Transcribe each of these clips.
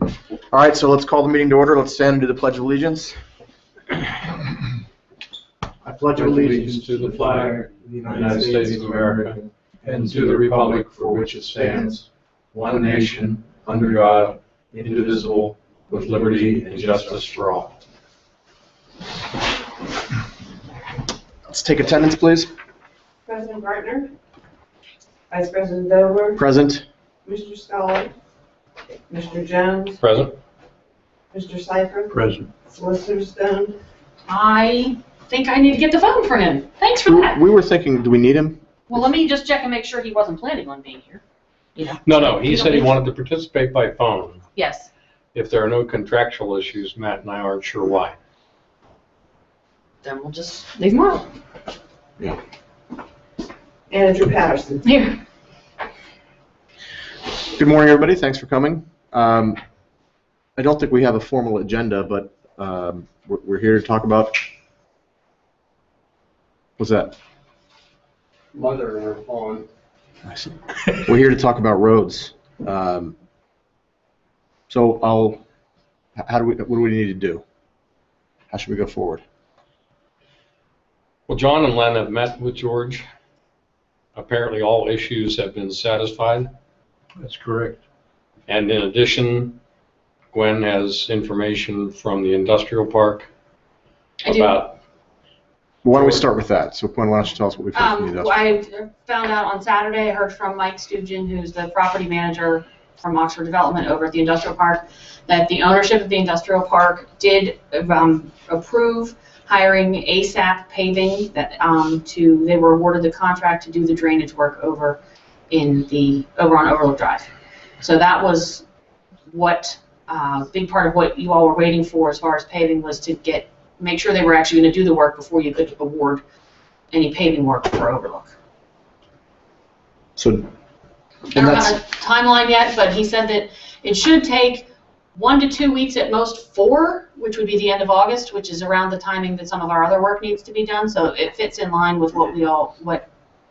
All right, so let's call the meeting to order. Let's stand and do the Pledge of Allegiance. I pledge allegiance to the flag of the United States of America and to the republic for which it stands, one nation, under God, indivisible, with liberty and justice for all. Let's take attendance, please. President Gartner, Vice President Dover, Present. Mr. Scully, Mr. Jones, Present. Mr. Seifert, Present. Solicitor Stone. I think I need to get the phone for him. Thanks for that. We were thinking, do we need him? Well, let me just check and make sure he wasn't planning on being here. You know. No, he said he wanted to participate by phone. Yes. If there are no contractual issues, Matt and I aren't sure why. Then we'll just leave him out. Yeah. Andrew Patterson. Here. Good morning, everybody. Thanks for coming. I don't think we have a formal agenda, but we're here to talk about. What's that? Mother and her phone. I see. We're here to talk about roads. So what do we need to do? How should we go forward? Well, John and Len have met with George. Apparently all issues have been satisfied. That's correct. And in addition, Gwen has information from the industrial park about. Why don't we start with that? So Gwen, why don't you tell us what we've heard from the industrial? I found out on Saturday, I heard from Mike Stugen, who's the property manager from Oxford Development over at the industrial park, that the ownership of the industrial park did approve hiring ASAP Paving. That they were awarded the contract to do the drainage work over on Overlook Drive. So that was what big part of what you all were waiting for as far as paving was to make sure they were actually going to do the work before you could award any paving work for Overlook. So, I don't have a timeline yet, but he said that it should take 1 to 2 weeks, at most 4, which would be the end of August, which is around the timing that some of our other work needs to be done. So it fits in line with what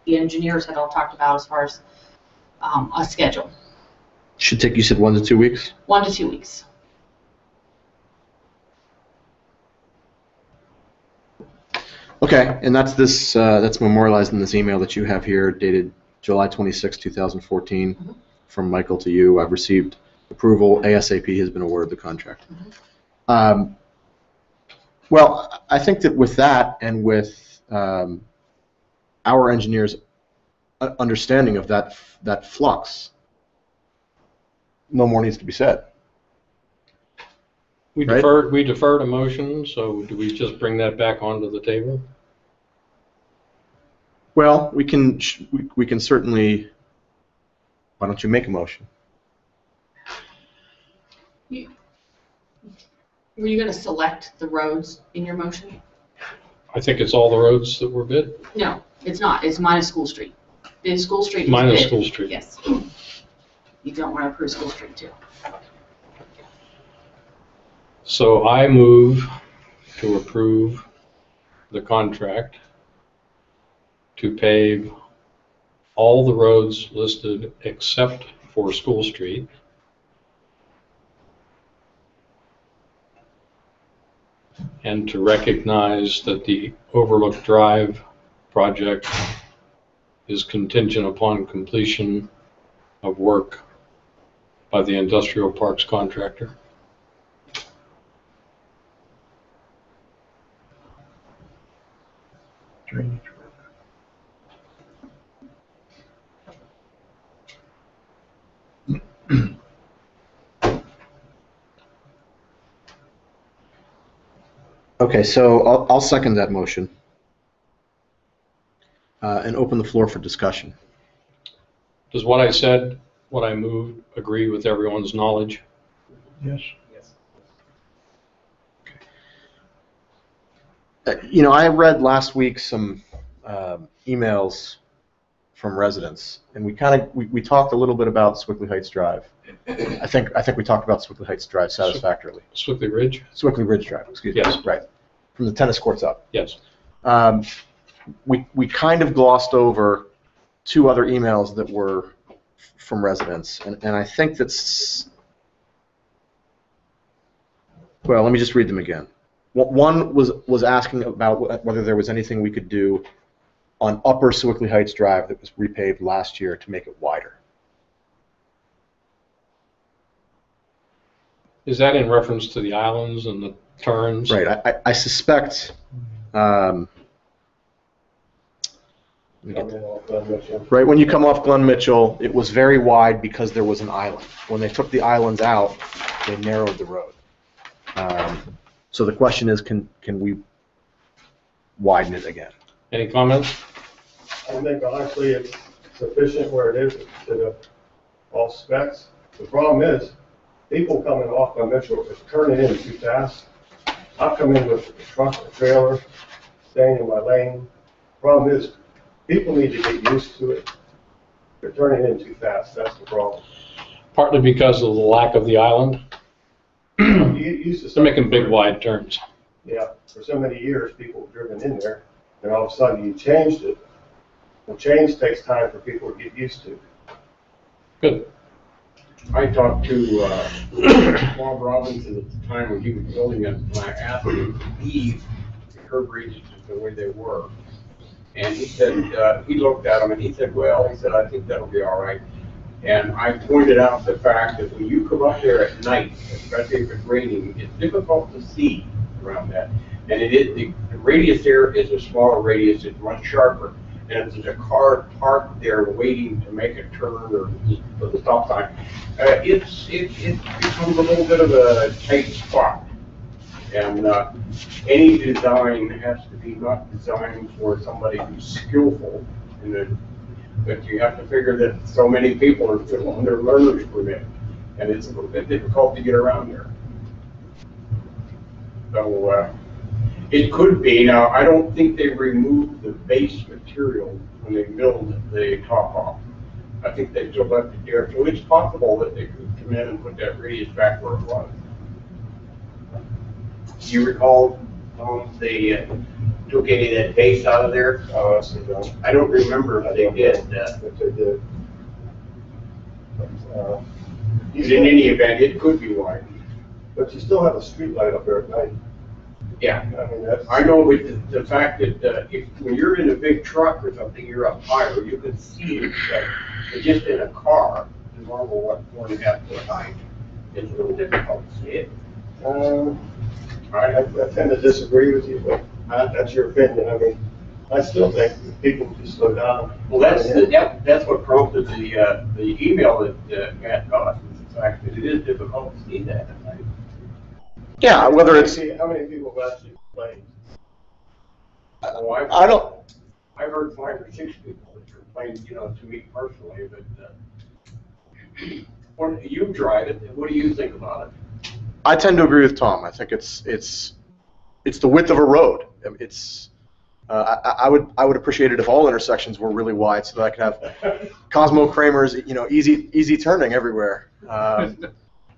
the engineers had all talked about as far as a schedule. should take, you said 1 to 2 weeks? 1 to 2 weeks. Okay, and that's memorialized in this email that you have here, dated July 26, 2014, from Michael to you. I've received approval. ASAP has been awarded the contract. Well, I think that with that and with our engineers' understanding of that flux, no more needs to be said. We Right? deferred a motion, so do we just bring that back onto the table? Well, we can certainly. Why don't you make a motion? Were you going to select the roads in your motion? I think it's all the roads that were bid. No, it's not. It's minus School Street. School Street is Minus bid. School Street. Yes. You don't want to approve School Street too. So I move to approve the contract to pave all the roads listed except for School Street, and to recognize that the Overlook Drive project is contingent upon completion of work by the industrial parks contractor. Drainage. Okay, so I'll second that motion and open the floor for discussion. Does what I said, what I moved, agree with everyone's knowledge? Yes. I read last week some emails from residents, and we talked a little bit about Swickley Heights Drive. I think we talked about Swickley Heights Drive satisfactorily. Swickley Ridge? Swickley Ridge Drive, excuse me. Yes. Right. From the tennis courts up. Yes. We kind of glossed over 2 other emails that were from residents, and I think that's Well, let me just read them again. One was asking about whether there was anything we could do on Upper Sewickley Heights Drive that was repaved last year to make it wider. Is that in reference to the islands and the turns? Right. I suspect. Right when you come off Glen Mitchell, it was very wide because there was an island. When they took the islands out, they narrowed the road. So the question is, can we widen it again? Any comments? I think honestly it's sufficient where it is to the all specs. The problem is, people coming off on Mitchell is turning in too fast. I come in with a truck or trailer, staying in my lane. Problem is, people need to get used to it. They're turning in too fast, that's the problem. Partly because of the lack of the island. You used to They're making big wide turns. Yeah, for so many years, people have driven in there, and all of a sudden you changed it. Well, change takes time for people to get used to. Good. I talked to Bob Robinson at the time when he was building it, and I asked him to leave the curb radiuses the way they were. And he said, he looked at them and he said, well, he said, I think that'll be all right. And I pointed out the fact that when you come up there at night, especially if it's raining, it's difficult to see around that. And it is, the radius there is a smaller radius, it's much sharper. And if there's a car parked there waiting to make a turn or for the stop sign, it becomes a little bit of a tight spot. And any design has to be not designed for somebody who's skillful in it. But you have to figure that so many people are still on their learner's permit, and it's a little bit difficult to get around there. So it could be. Now, I don't think they removed the base material when they milled the top off. I think they still left it there. So it's possible that they could come in and put that radius back where it was. Do you recall they took any of that base out of there? Oh, that's the I don't remember if they did. If they did. But in any event, it could be widened. But you still have a street light up there at night. Yeah. I mean, that's. I know, but the fact that when you're in a big truck or something, you're up higher, you can see it. But just in a car, the normal 4.5 foot height, it's a little difficult to see it. I tend to disagree with you, but that's your opinion. I mean, I still think people should slow down. Well, that's what prompted the email that Matt got, is the fact that it is difficult to see that at night. Yeah, whether it's. How many people have actually complained? Oh, I don't. I've heard 5 or 6 people that complained, to me personally, but when you tried it, what do you think about it? I tend to agree with Tom. I think it's the width of a road. It's I would appreciate it if all intersections were really wide, so that I could have Cosmo Kramer's easy turning everywhere.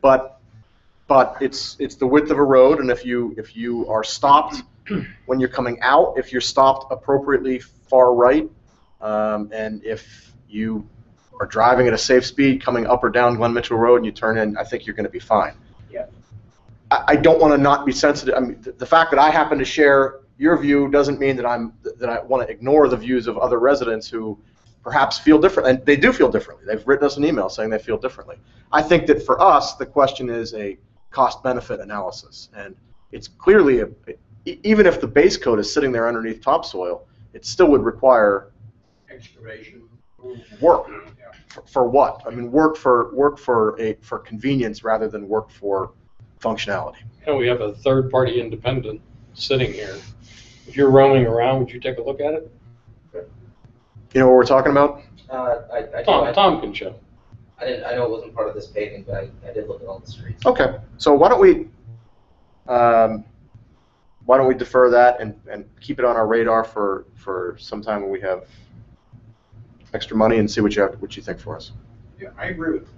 But it's the width of a road, and if you are stopped when you're coming out, if you're stopped appropriately far right, and if you are driving at a safe speed coming up or down Glen Mitchell Road and you turn in, I think you're going to be fine. Yeah. I don't want to not be sensitive. I mean, the fact that I happen to share your view doesn't mean that I want to ignore the views of other residents who perhaps feel different, and they do feel differently. They've written us an email saying they feel differently. I think that for us, the question is a cost-benefit analysis, and it's clearly even if the base coat is sitting there underneath topsoil, it still would require Excavation. work. Yeah. For what? I mean, work for convenience rather than work for functionality. We have a third-party independent sitting here. If you're roaming around, would you take a look at it? You know what we're talking about? Tom can show. I know it wasn't part of this paving, but I did look at all the streets. Okay, so why don't we defer that and keep it on our radar for some time when we have extra money and see what you think for us. Yeah, I agree with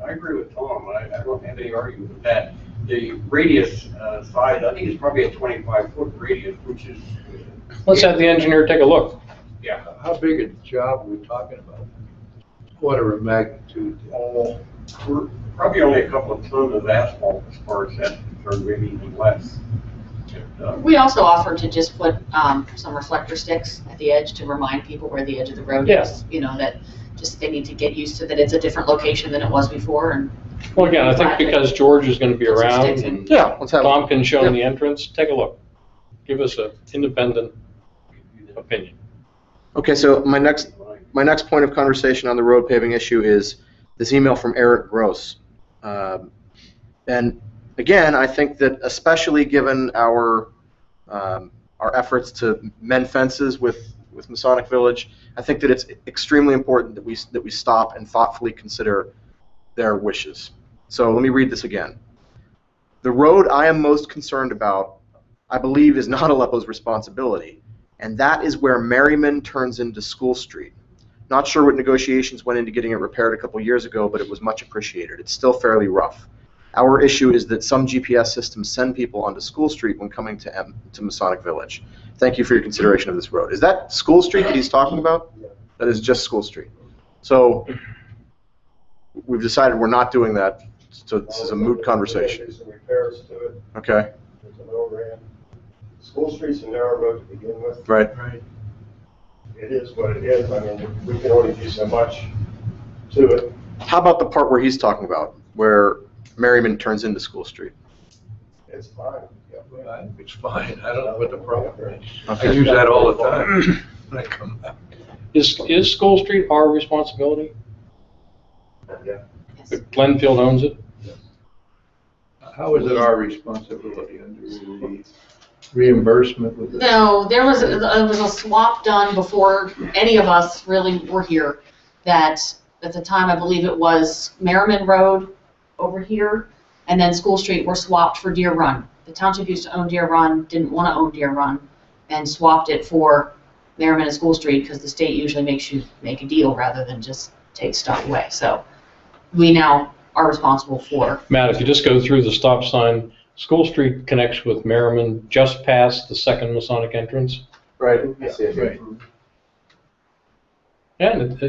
Tom. I don't have any argument with that. The radius size, I think it's probably a 25-foot radius, which is. Let's have the engineer take a look. Yeah. How big a job are we talking about? Order of magnitude. we're probably only a couple of tons of asphalt as far as that's concerned, maybe even less. We also offered to just put some reflector sticks at the edge to remind people where the edge of the road Yeah. is. You know, that just they need to get used to that it's a different location than it was before. And Well, again, I think because George is going to be Put some around sticks in. and Yeah, let's have. Tom can show him the entrance, take a look. Give us an independent opinion. Okay, so my next point of conversation on the road paving issue is this email from Eric Gross. And again, I think that especially given our efforts to mend fences with Masonic Village, I think that it's extremely important that we stop and thoughtfully consider their wishes. So let me read this again. The road I am most concerned about, I believe, is not Aleppo's responsibility, and that is where Merriman turns into School Street. Not sure what negotiations went into getting it repaired a couple years ago, but it was much appreciated. It's still fairly rough. Our issue is that some GPS systems send people onto School Street when coming to Masonic Village. Thank you for your consideration of this road. Is that School Street that he's talking about? That is just School Street. So we've decided we're not doing that, so this is a moot conversation. There's some repairs to it, Okay, there's an overhang. School Street's a narrow road to begin with. right. Right. It is what it is. I mean, we can only do so much to it. How about the part where he's talking about, where Merriman turns into School Street? It's fine. Yeah. Well, I think it's fine. I don't know what the problem is. I Okay. use that all the time when I come back. Is School Street our responsibility? Yeah. yes. Glenfield owns it? How is it our responsibility under the reimbursement with the? No, there was a swap done before any of us really were here. That at the time I believe it was Merriman Road over here, and then School Street were swapped for Deer Run. The township used to own Deer Run, didn't want to own Deer Run, and swapped it for Merriman and School Street because the state usually makes you make a deal rather than just take stuff away. So we now are responsible for. Matt, if you just go through the stop sign, School Street connects with Merriman just past the second Masonic entrance. Right, I see it. Right. And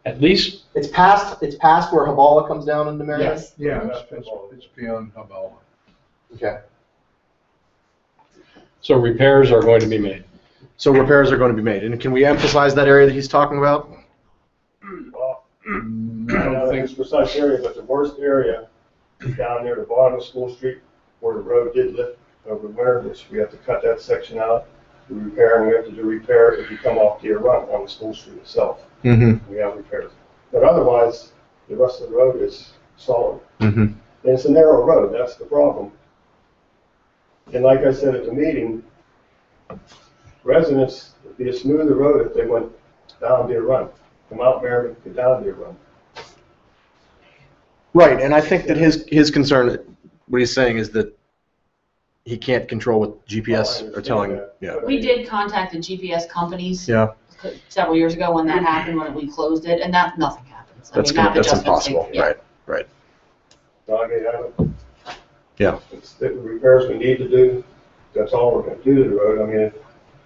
at least, It's past where Habala comes down into Merriman? Yes. Yeah, it's beyond Habala. Okay. so repairs are going to be made. So repairs are going to be made, and can we emphasize that area that he's talking about? Well, I I don't don't know think, this precise area, but the worst area is down near the bottom of School Street where the road did lift over winter, which we have to cut that section out, do repair, and we have to do repair if you come off Deer Run on the School Street itself. Mm-hmm. We have repairs. But otherwise, the rest of the road is solid. Mm-hmm. And it's a narrow road, that's the problem. And like I said at the meeting, residents, it'd be a smoother road if they went down Deer Run. Come out Merriman, go down Deer Run. Right, and I think that his concern, what he's saying is that he can't control what GPS are telling him. Yeah. We did contact the GPS companies Yeah, several years ago when that happened, when we closed it, and nothing happens. I that's mean, map that's adjustments take- impossible. yeah. Right. So I mean, I don't. Yeah. It's the repairs we need to do, that's all we're gonna do to the road. I mean,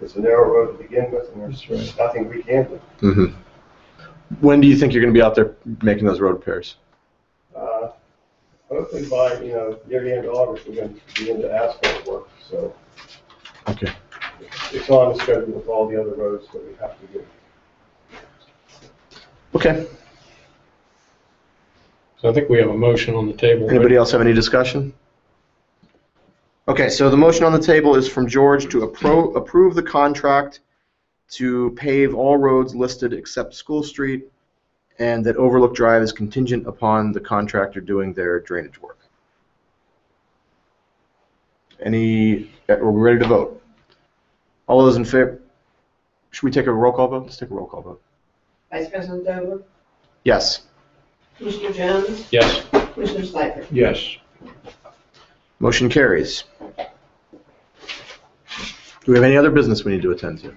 it's a narrow road to begin with, and there's nothing we can do. Mm-hmm. When do you think you're going to be out there making those road repairs? Hopefully by, near the end of August, we're gonna be into asphalt work, so. Okay. It's on the schedule with all the other roads that we have to do. Okay. So I think we have a motion on the table. Anybody else have any discussion? Okay, so the motion on the table is from George to approve the contract to pave all roads listed except School Street, and that Overlook Drive is contingent upon the contractor doing their drainage work. Are we ready to vote? All those in favor? Should we take a roll call vote? Let's take a roll call vote. Vice President Dover, Yes. Commissioner Jones, Yes. Commissioner Cypher. yes. Motion carries. Do we have any other business we need to attend to?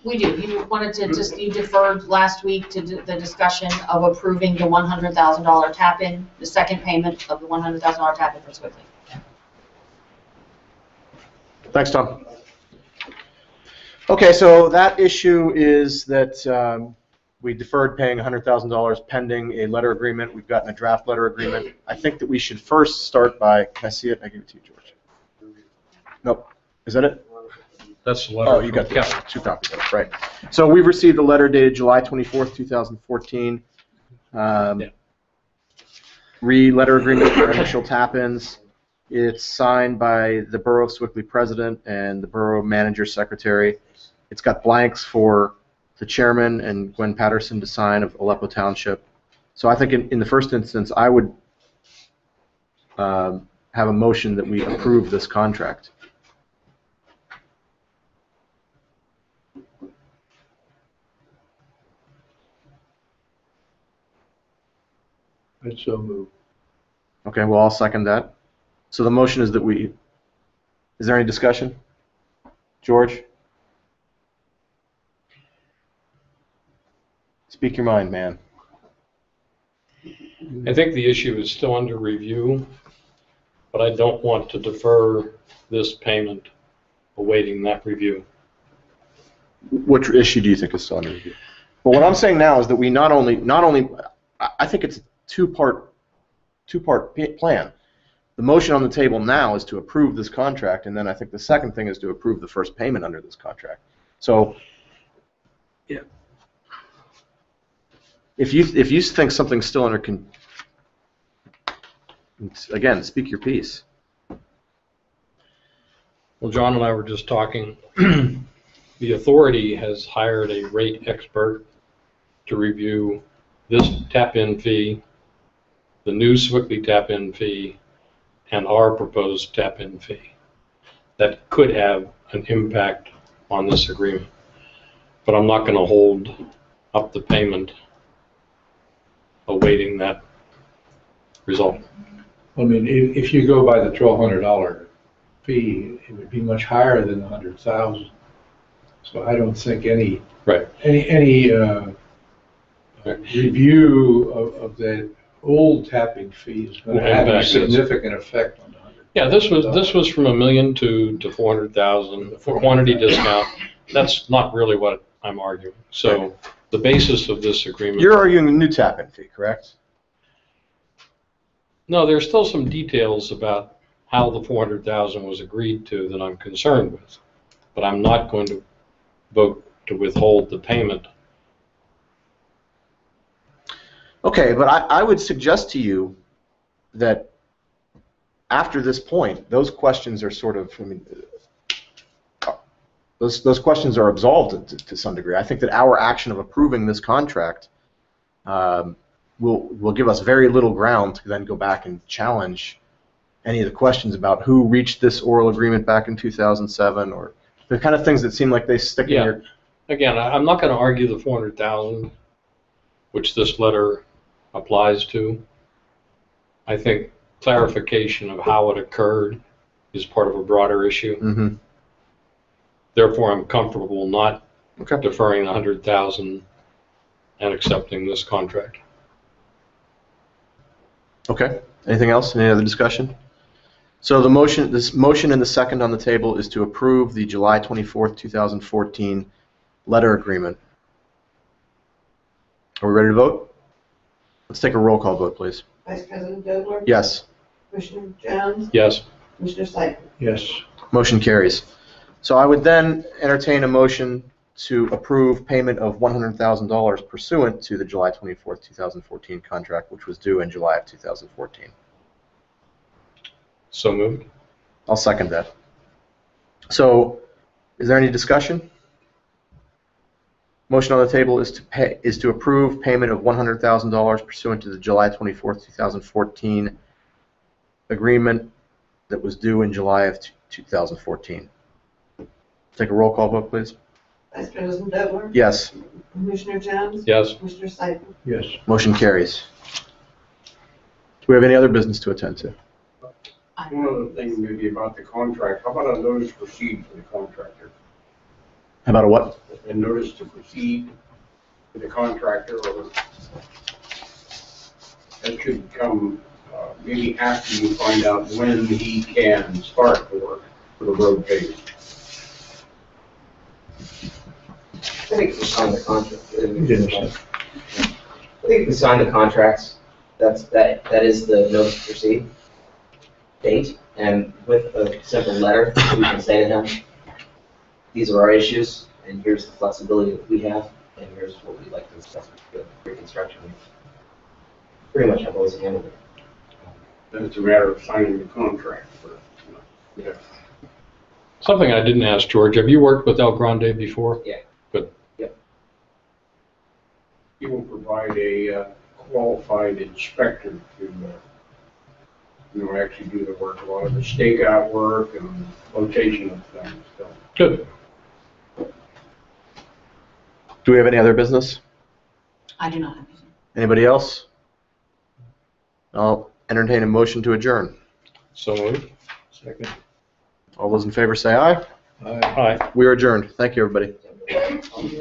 We do. You wanted to you deferred last week to the discussion of approving the $100,000 tap-in, the second payment of the $100,000 tap-in for Swiftly. Thanks, Tom. Okay, so that issue is that we deferred paying $100,000 pending a letter agreement. We've gotten a draft letter agreement. I think that we should first start by, can I see it? I give it to you, George. Nope. Is that it? That's the letter. Oh, you got two copies of it, right. So we've received a letter dated July 24th, 2014. Letter agreement for initial tap-ins. It's signed by the Borough of Sewickley President and the Borough Manager Secretary. It's got blanks for the Chairman and Gwen Patterson to sign of Aleppo Township. So I think in the first instance, I would have a motion that we approve this contract. I'd so move. Okay, well, I'll second that. So the motion is that we, is there any discussion? George? Speak your mind, man. I think the issue is still under review, but I don't want to defer this payment awaiting that review. What issue do you think is still under review? Well, what I'm saying now is that we not only, I think it's a two-part plan. The motion on the table now is to approve this contract, and then I think the second thing is to approve the first payment under this contract. So, yeah. If you think something's still under again, speak your piece. Well, John and I were just talking. The authority has hired a rate expert to review this tap-in fee, the new Sewickley tap-in fee, and our proposed tap-in fee. That could have an impact on this agreement. But I'm not going to hold up the payment awaiting that result. I mean, if you go by the $1,200 fee, it would be much higher than the $100,000. So I don't think any review of the old tapping fee is going to have a significant effect on the $100,000. Yeah, this was from $1 million to 400,000 for quantity discount. That's not really what I'm arguing. So the basis of this agreement. You're arguing the new tap-in fee, correct? No, there's still some details about how the 400,000 was agreed to that I'm concerned with, but I'm not going to vote to withhold the payment. Okay, but I would suggest to you that after this point, those questions are sort of, I mean, those questions are absolved to some degree. I think that our action of approving this contract will give us very little ground to then go back and challenge any of the questions about who reached this oral agreement back in 2007, or the kind of things that seem like they stick in your... Again, I'm not going to argue the 400,000, which this letter applies to. I think clarification of how it occurred is part of a broader issue. Mm-hmm. Therefore, I'm comfortable not deferring the 100,000 and accepting this contract. Okay. Anything else? Any other discussion? So this motion and the second on the table is to approve the July 24th, 2014 letter agreement. Are we ready to vote? Let's take a roll call vote, please. Vice President Dobler? Yes. Commissioner Jones? Yes. Commissioner Seifert? Yes. Motion carries. So I would then entertain a motion to approve payment of $100,000 pursuant to the July 24th, 2014 contract, which was due in July of 2014. So moved. I'll second that. So, is there any discussion? Motion on the table is to approve payment of $100,000 pursuant to the July 24th, 2014 agreement that was due in July of 2014. Take a roll call vote, please. Vice President Dobler? Yes. Commissioner Jones? Yes. Commissioner Seifert? Yes. Motion carries. Do we have any other business to attend to? One other thing maybe about the contract, how about a notice to proceed for the contractor? How about a what? A notice to proceed for the contractor, or that should come maybe after you find out when he can start the work for the road paving. I think it's on the contract. Yes. think if we sign the contracts, that is the notice to proceed date, and with a simple letter, we can say to him, these are our issues, and here's the flexibility that we have, and here's what we'd like to discuss with reconstruction. Pretty much have always handled it. Then it's a matter of signing the contract for, Yeah. Something I didn't ask, George, have you worked with El Grande before? Yeah. Good. he will provide a qualified inspector to, actually do the work, a lot of the stakeout work and location of things, so. Good. Do we have any other business? I do not have anything. Anybody else? I'll entertain a motion to adjourn. So moved. Second. All those in favor say aye. Aye. Aye. We are adjourned. Thank you, everybody. Thank you.